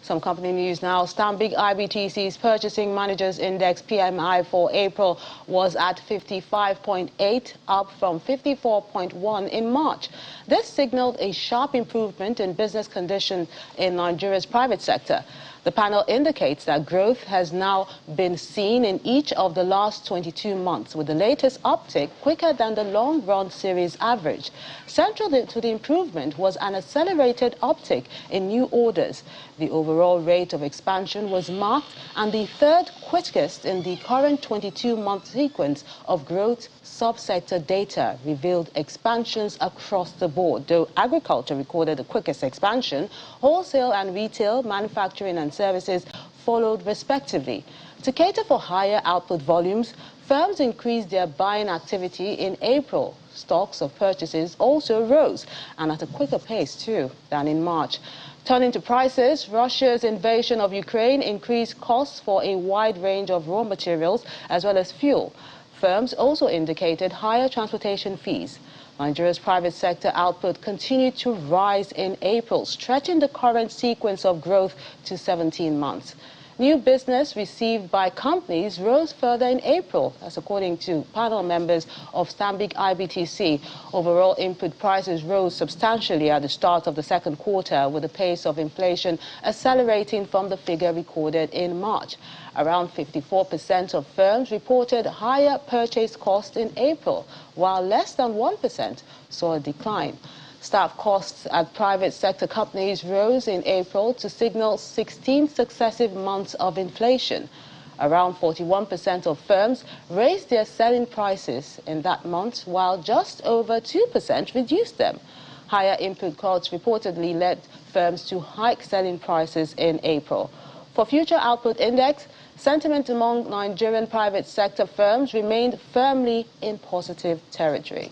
Some company news now. Stanbic IBTC's Purchasing Managers Index PMI for April was at 55.8, up from 54.1 in March. This signaled a sharp improvement in business conditions in Nigeria's private sector. The panel indicates that growth has now been seen in each of the last 22 months, with the latest uptick quicker than the long-run series average. Central to the improvement was an accelerated uptick in new orders. The overall rate of expansion was marked and the third quickest in the current 22-month sequence of growth. Subsector data revealed expansions across the board, though agriculture recorded the quickest expansion. Wholesale and retail, manufacturing and services followed respectively. To cater for higher output volumes, firms increased their buying activity in April. Stocks of purchases also rose, and at a quicker pace too than in March. Turning to prices, Russia's invasion of Ukraine increased costs for a wide range of raw materials as well as fuel. Firms also indicated higher transportation fees. Nigeria's private sector output continued to rise in April, stretching the current sequence of growth to 17 months. New business received by companies rose further in April, as according to panel members of Stanbic IBTC. Overall input prices rose substantially at the start of the second quarter, with the pace of inflation accelerating from the figure recorded in March. Around 54% of firms reported higher purchase costs in April, while less than 1% saw a decline. Staff costs at private sector companies rose in April to signal 16 successive months of inflation. Around 41% of firms raised their selling prices in that month, while just over 2% reduced them. Higher input costs reportedly led firms to hike selling prices in April. For future output index, sentiment among Nigerian private sector firms remained firmly in positive territory.